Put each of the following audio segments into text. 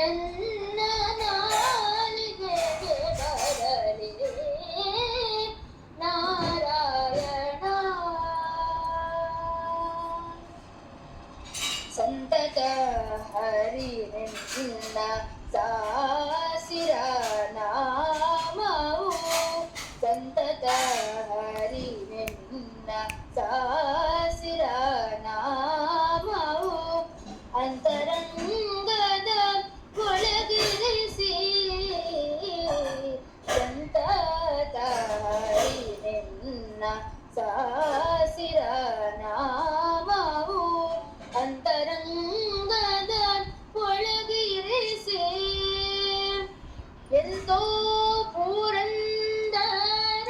ಎನ್ನ ನಾಲಿಗೆಗೆ ಬರಲಿ ನಾರಾಯಣ. ಸಂತತ ಹರಿನೆನ್ನ ಸಾಸಿರ ನಾಮವು, ಸಂತತ ಹರಿನೆನ್ನ ಸಾಸಿರ ನಾಮವು, ಅಂತರಂಗದ ಒಳಗಿರಿಸಿ ಸಂತತ ಹರಿನೆನ್ನ ಸಾಸಿರ ನಾಮವು, ಅಂತರಂಗದ ಒಳಗಿರಿಸಿ ಎಂತೋ ಪುರಂದರ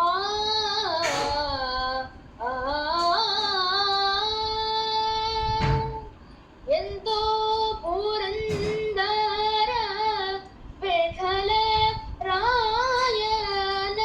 ಆ ಎಂತೋ ಪುರಂದರ ವಿಠಲ ರಾಯನ,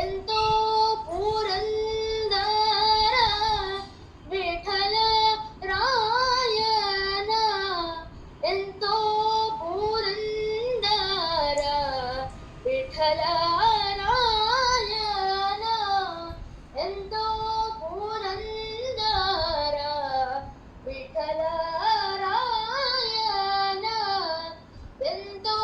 ಎಂತೋ ಪುರಂದರ ವಿಠಲ ರಾಯನ, ಎಂತೋ ಪುರಂದರ ವಿಠಲ ರಾಯನ, ಎಂತೋ ಪುರಂದರ ವಿಠಲ ರಾಯನ, ಎಂತೋ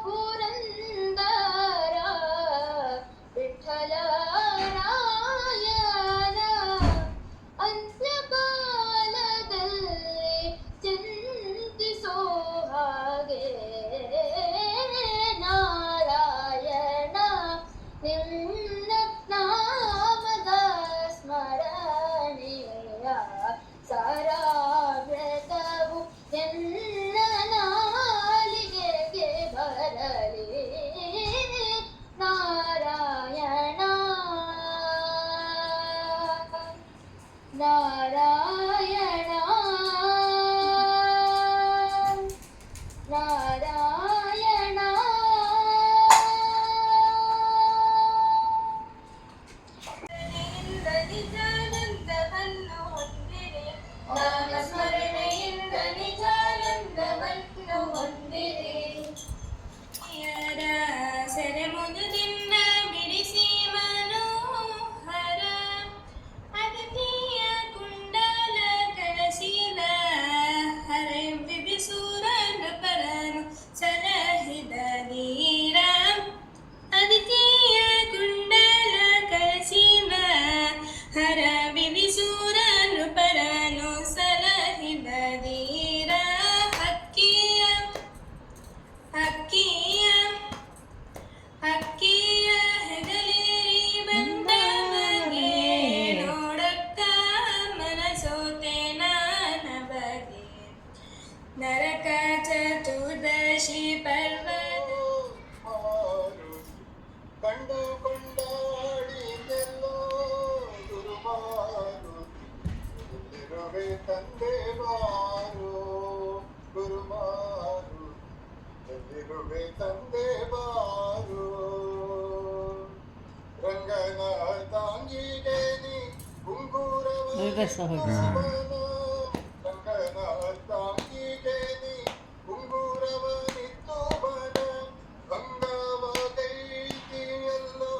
ಪುರಂದರ ವಿಠಲ ರಾಯನ. ಅಂತ್ಯಕಾಲದಲ್ಲಿ ಚಿಂತಿಸೋ ಹಾಗೆ ನಾರಾಯಣ, ನಿನ್ನ ನಾಮದ ಸ್ಮರಣೆಯ ಸಾರಾವ್ರತವು ಎನ್ನ ನಾಲಿಗೆಗೆ ಬರಲಿ ನಾರಾಯಣ. ನಾರಾಯಣ ನಾರಾಯಣ. ನಿಜಾನಂದವನ್ನು ಹೊಂದಿರಿ, ನಾಮ ಸ್ಮರಣೆಯಿಂದ ನಿಜಾನಂದವನ್ನು ಹೊಂದಿರಿ. ಸೆರೆಮುದುದಿನ್ನ ಬಿಡಿಸಿ ಮನೋಹರ, ಅಗತಿಯ ಕುಂಡಲ ಕಳಸಿದ ಹರೆ ಬಿಬಿಸೂರ ನೃಪರನು ಸಲಹಿದ ನೀರ, ಅದಿತಿಯ ಕುಂಡಲ ಕಳಸಿದ ಹರ ಬಿಬಿಸೂರ ನೃಪರನು ಸಲಹಿದ ಧೀರ. ಹಕ್ಕಿಯ ಹಕ್ಕಿಯ ಹಕ್ಕಿಯ ಹೆಗಲೇರಿ ಬಂದವಗೆ ನೋಡಕ್ಕ ಮನಸೋತೆ ನಾನ ಬಗೆ. ನರಕ ಚತುರ್ದಶಿ ಪರ್ವದ ಕಂಡು ಕೊಂಡಾಡಿದೆಲ್ಲೋ ಗುರುಮಾರು, ಎಲ್ಲಿರುವೆ ತಂದೆ ಬಾರು ಗುರುಮಾರು, ಎಲ್ಲಿರುವೆ ತಂದೆ ಬಾರು. ರಂಗನ ತಾಂಗಿಗೆ ನೀ ಉಂಗುರವ, ರಂಗನ ತಾಂಗಿಗೆ ನೀ ಉಂಗುರವನಿತ್ತು ಬನ, ಭಂಗವ ಕೈತಿಯಲ್ಲೋ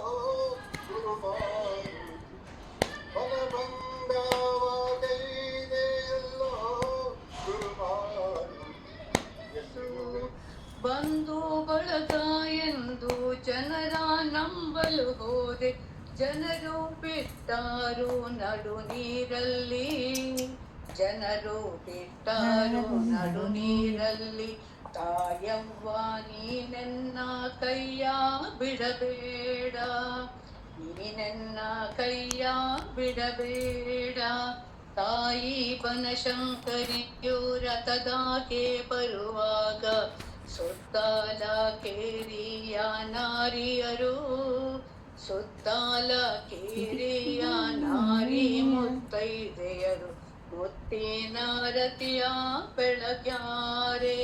ಗುರುಮಾರು, ಬಲಭಂಗವ ಕೈದೆಯಲ್ಲೋ ಗುರುಮಾರು. ಬಂಧು ಬಳಗ ಎಂದು ಜನರ ನಂಬಲು ಹೋದೆ, ಜನರು ಬಿಟ್ಟಾರು ನಡು ನೀರಲ್ಲಿ, ಜನರು ಬಿಟ್ಟಾರು ನಡು ನೀರಲ್ಲಿ. ತಾಯವ್ವ ನೀನೆನ್ನ ಕೈಯ ಬಿಡಬೇಡ, ನೀನೆನ್ನ ಕೈಯ ಬಿಡಬೇಡ. ತಾಯಿ ಬನಶಂಕರಿಯು ರಥದಾಗೆ ಬರುವಾಗ ಸುತ್ತಾಲ ಕೇರಿಯ ನಾರಿಯರು, ಸುತ್ತಾಲ ಕೇರಿಯ ನಾರಿ ಮುತ್ತೈದೆಯರು, ಮುತ್ತಿನಾರತಿಯ ಬೆಳಗ್ಯಾರೆ,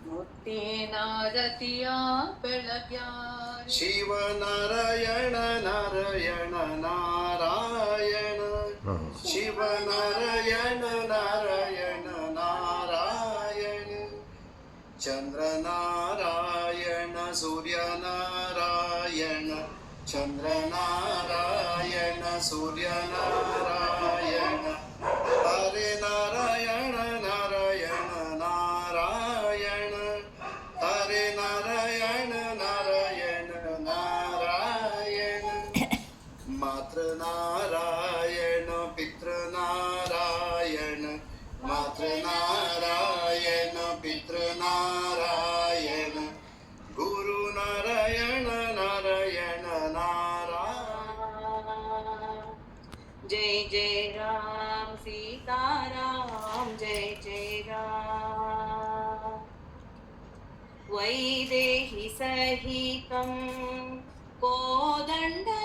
ಮುತ್ತಿನಾರತಿಯ ಬೆಳಗ್ಯಾರೆ. ಶಿವನಾರಾಯಣ ನಾರಾಯಣ ನಾರಾಯಣ, ಶಿವನಾರಾಯಣ ನಾರಾಯಣ ನಾರಾಯಣ, चन्द्रनारायण सूर्यनारायण चन्द्रनारायण सूर्यनारायण हरे नारायण नारायण नारायण हरे नारायण नारायण नारायण मातृनारायण पितृनारायण मातृनारायण पितृनारायण गुरुनारायण नारायण नारायण जय जय राम सीताराम जय जय राम वैदेही सहितं कोदण्डरामं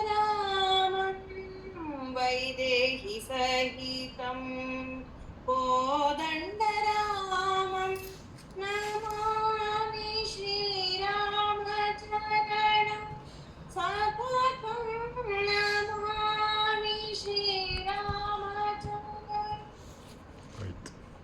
वैदेही सहितं कोदण्डरामं नमामि श्रीरामचरणं सततं नमामि श्रीरामचरणं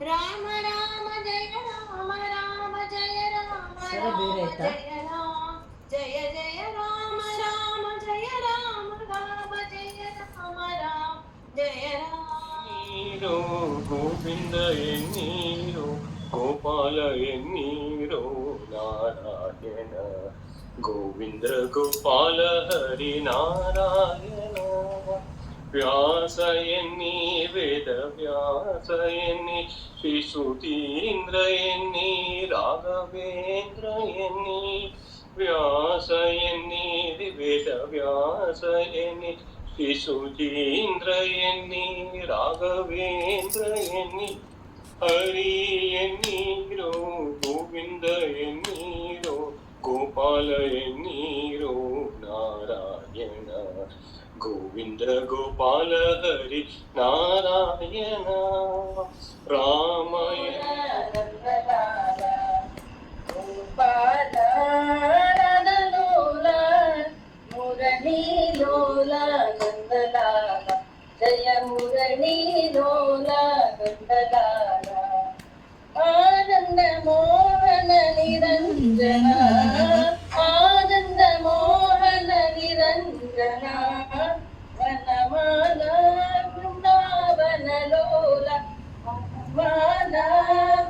राम राम जय राम राम जय राम राम जय राम जय जय राम राम जय राम राम जय राम राम जय राम ಎನ್ನೀರೋ ಗೋವಿಂದ ಎನ್ನೀರೋ ಗೋಪಾಲ ಎನ್ನೀರೋ ನಾರಾಯಣ ಗೋವಿಂದ ಗೋಪಾಲ ಹರಿ ನಾರಾಯಣ ವ್ಯಾಸ ಎನ್ನಿ ವೇದ ವ್ಯಾಸ ಎನ್ನಿ ಶ್ರೀ ಸುಧೀಂದ್ರ ಎನ್ನಿ ರಾಘವೇಂದ್ರ ಎನ್ನಿ ವ್ಯಾಸ ಎನ್ನಿ ವೇದ ವ್ಯಾಸ ಎನ್ನಿ ಶ್ರೀ ಸುಧೀಂದ್ರ ಎನ್ನಿ ರಾಘವೇಂದ್ರ ಎನ್ನಿ ಹರಿ ಎನ್ನೀರೋ ಗೋವಿಂದ ಎನ್ನೀರೋ ಗೋಪಾಲ ಎನ್ನೀರೋ ನಾರಾಯಣ ಗೋವಿಂದ ಗೋಪಾಲ ಹರಿ ನಾರಾಯಣ ರಾಮಯ ಮುರಳೀಲೋಲ ನಂದಲಾಲ ಜಯ ಮುರಳೀಲೋಲ ನಂದಲಾಲ ಆನಂದ ಮೋಹನ ನಿರಂಜನ ಆನಂದ ಮೋಹನ ನಿರಂಜನ ವನಮಾಲ ಬೃಂದಾವನ ಲೋಲ ವನಮಾಲ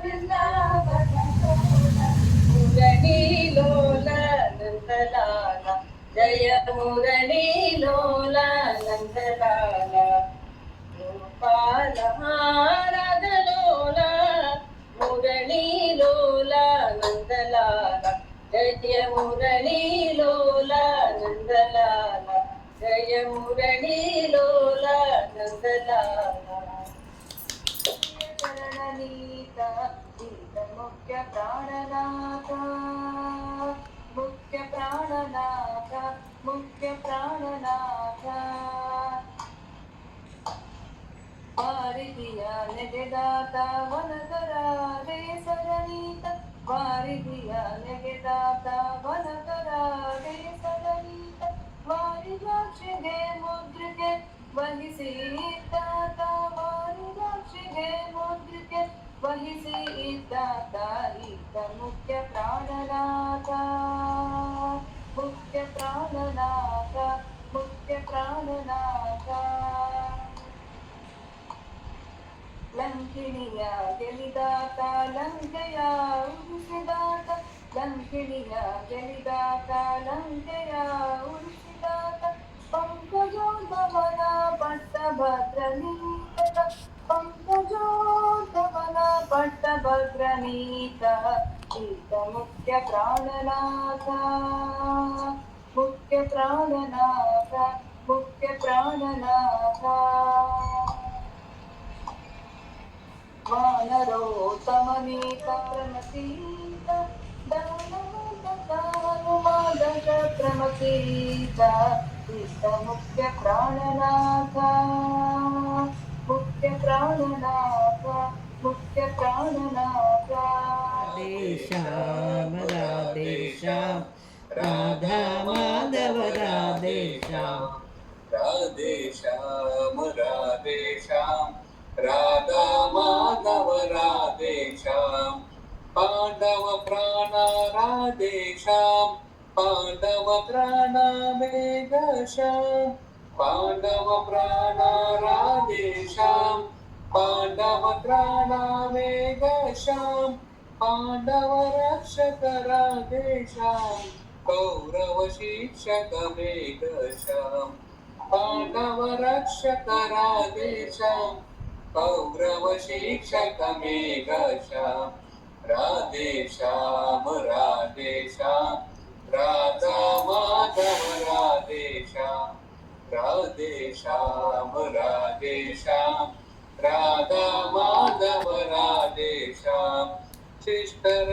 ಬೃಂದಾವನ ಲೋಲ ಮುರಳೀಲೋಲ ನಂದಲಾಲ ಜಯ ಮುರಳೀಲೋಲ ನಂದಲಾಲ ಗೋಪಾಲ ಹಾರದಲೋಲ ಮುರಳೀಲೋಲ ನಂದಲಾಲ ಜಯ ಮುರಳೀಲೋಲ ನಂದಲಾಲ ಜಯ ಮುರಳೀಲೋಲ ನಂದಲಾಲ ಶರಣನೀತ ಗೀತ ಮುಖ್ಯ ಪ್ರಾಣನಾಥ ಮುಖ್ಯ ಪ್ರಾಣನಾಥ ಮುಖ್ಯ ಪ್ರಾಣನಾಥ ವಾರಿಧಿಯ ನೆಗೆದಾತ ವನಕರಾದೆ ಸರನೀತ ವಾರಿಧಿಯ ನೆಗೆದಾತ ವನಕರಾದೆ ಸರನೀತ ವಾರಿದಾಕ್ಷಿಗೆ ಮುದ್ರಿಕೆ ವಹಿಸಿ ಇದ್ದಾತ ವಾರಿದಾಕ್ಷಿಗೆ ಮುದ್ರಿಕೆ ವಹಿಸಿ ಇದ್ದಾತ ಈತ ಮುಖ್ಯ ಪ್ರಾಣನಾಥ ಮುಖ್ಯ ಪ್ರಾಣನಾಥ ಮುಖ್ಯ ಪ್ರಾಣನಾಥ ಲಂಕಿಣಿಯ ಗೆಲಿದಾತ ಲಂಕೆಯ ಉಳಿಸಿದಾತ ಲಂಕಿಣಿಯ ಗೆಲಿದಾತ ಲಂಕೆಯ ಉಳಿಸಿದಾತ ಪಂಕಜೋದ್ಭವನ ಪಟ್ಟಭದ್ರನೀತ ಪಂಕಜೋದ್ಭವನ ಪಟ್ಟಭದ್ರನೀತ ಈತ ಮುಖ್ಯ ಪ್ರಾಣನಾಥ ಮುಖ್ಯ ಪ್ರಾಣನಾಥ ಮುಖ್ಯ ಪ್ರಾಣನಾಥ ವಾನರೋತ್ತಮನೀತ ಪ್ರಮತೀತ ದಾನವಂತನುಮಾದಕ ಪ್ರಮತೀತ ಈತ ಮುಖ್ಯ ಪ್ರಾಣನಾಥ ಮುಖ್ಯ ಪ್ರಾಣನಾಥ ಮುಖ್ಯ ಪ್ರಾಣನಾಥ ರಾಧೇಶ್ಯಾಮ ರಾಧೇಶ್ಯಾಮ ರಾಧಾ ಮಾಧವ ರಾಧೇಶ್ಯಾಮ राधेश्याम राधेश्याम राधा माधव राधेश्याम पांडव प्राण राधेश्याम पाण्डवत्राणामेघश्याम पाण्डवप्राणा राधेश्याम पाण्डवत्राणामेघश्याम पाण्डवरक्षक राधेश्याम कौरवशिक्षक मेघश्याम पाण्डवरक्षक राधेश्याम कौरवशिक्षक मेघश्याम राधेश्याम राधेश्याम राधा माधव राधेश्याम राधेश्याम राधेश्याम राधा माधव राधेश्याम शिष्टर